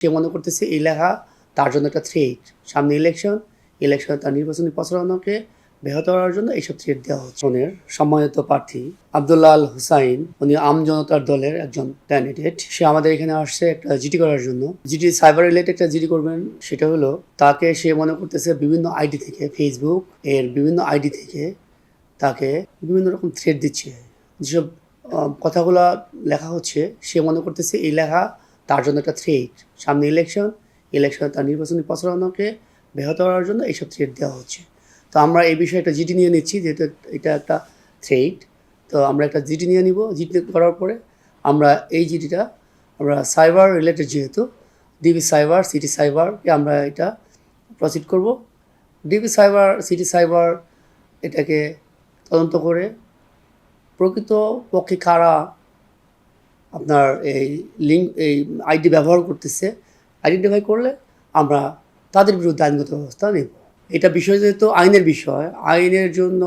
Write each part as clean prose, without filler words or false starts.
সে মনে করতেছে এই লেখা তার জন্য একটা থ্রেট। সামনে ইলেকশনে তার নির্বাচনী প্রচারণাকে ব্যাহত করার জন্য এইসব থ্রেট দেওয়া হচ্ছে। সম্মানিত প্রার্থী আব্দুল্লাহ আল হুসাইন, উনি আম জনতার দলের একজন ক্যান্ডিডেট। সে আমাদের এখানে আসছে একটা জিডি করার জন্য। জিডি সাইবার রিলেটেড একটা জিডি করবেন। সেটা হলো তাকে সে মনে করতেছে বিভিন্ন আইডি থেকে, ফেসবুক এর বিভিন্ন আইডি থেকে তাকে বিভিন্ন রকম থ্রেট দিচ্ছে। যেসব কথাগুলো লেখা হচ্ছে, সে মনে করতেছে এই লেখা তার জন্য একটা থ্রেট। সামনে ইলেকশনে তার নির্বাচনী প্রচারণাকে ব্যাহত করার জন্য এইসব থ্রেট দেওয়া হচ্ছে। তো আমরা এই বিষয়ে একটা জিডি নিয়ে নিচ্ছি, যেহেতু এটা একটা থ্রেট। তো আমরা একটা জিডি নিয়ে নিব। জিডি করার পরে আমরা এই জিডিটা আমরা সাইবার রিলেটেড, যেহেতু ডিবি সাইবার, সিটি সাইবারকে আমরা এটা প্রসিড করব। ডিবি সাইবার, সিটি সাইবার এটাকে তদন্ত করে প্রকৃত পক্ষে কারা আপনার এই আইডি ব্যবহার করতেছে আইডেন্টিফাই করলে আমরা তাদের বিরুদ্ধে আইনগত ব্যবস্থা নেব। এটা বিষয় যেহেতু আইনের বিষয়, আইনের জন্য,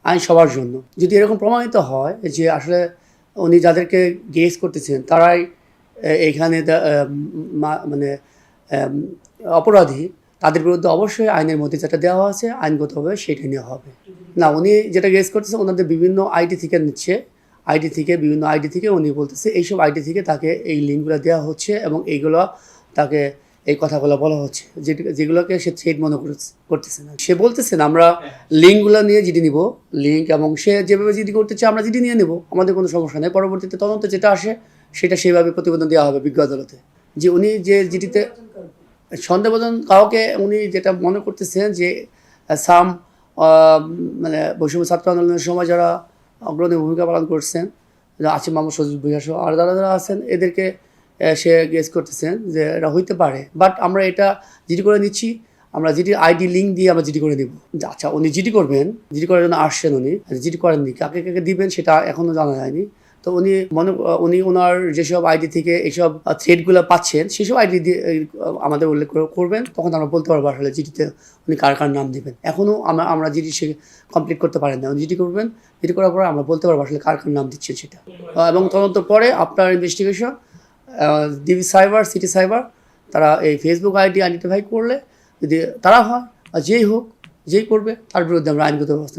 আইন সবার জন্য। যদি এরকম প্রমাণিত হয় যে আসলে উনি যাদেরকে গেস করতেছেন তারাই এখানে মানে অপরাধী, তাদের বিরুদ্ধে অবশ্যই আইনের মধ্যে যেটা দেওয়া আছে আইনগতভাবে সেটা নেওয়া হবে। না, উনি যেটা গেস করতেছে ওনাদের বিভিন্ন আইডি থেকে নিচ্ছে, বিভিন্ন আইডি থেকে উনি বলতেছে এইসব আইডি থেকে তাকে এই লিঙ্কগুলো দেওয়া হচ্ছে এবং এইগুলো তাকে এই কথাগুলো বলা হচ্ছে, যেগুলোকে সে থ্রেট মনে করতেছে না। সে বলতেছেন আমরা লিঙ্কগুলো নিয়ে জিডি নিব, লিঙ্ক, এবং সে যেভাবে জিডি করতে চায় আমরা জিডি নিয়ে নেব, আমাদের কোনো সমস্যা নেই। পরবর্তীতে তদন্ত যেটা আসে সেটা সেইভাবে প্রতিবেদন দেওয়া হবে বিজ্ঞ আদালতে। যে উনি যে জিডিতে সন্দেহভাজন কাউকে উনি যেটা মনে করতেছেন যে সাম মানে বৈষম্য ছাত্র আন্দোলনের সময় যারা অগ্রণী ভূমিকা পালন করছেন, আসিফ মাহমুদ, সজিব ভুইয়া সহ আর যারা আছেন, এদেরকে সে গেস করতেছেন যে এটা হইতে পারে। বাট আমরা এটা জিডি করে নিচ্ছি, আমরা জিডির আইডি লিঙ্ক দিয়ে আমরা জিডি করে নিব। আচ্ছা, উনি জিডি করবেন, জিডি করার জন্য আসছেন, উনি জিডি করেননি, কাকে কাকে দিবেন সেটা এখনও জানা যায়নি। তো উনি ওনার যেসব আইডি থেকে এইসব থ্রেডগুলো পাচ্ছেন সেসব আইডি দিয়ে আমাদের উল্লেখ করবেন, তখন আমরা বলতে পারবো আসলে জিডিতে উনি কার কার নাম দেবেন। এখনও আমরা জিডি সে কমপ্লিট করতে পারেন না। উনি জিডি করবেন, জিডি করার পরে আমরা বলতে পারবো আসলে কার কার নাম দিচ্ছেন সেটা। এবং তদন্ত পরে আপনার investigation DB cyber, city cyber তারা এই ফেসবুক আইডি আইডেন্টিফাই করলে, যদি তারা হয় আর যেই হোক, যেই করবে তার বিরুদ্ধে আমরা আইনগত ব্যবস্থা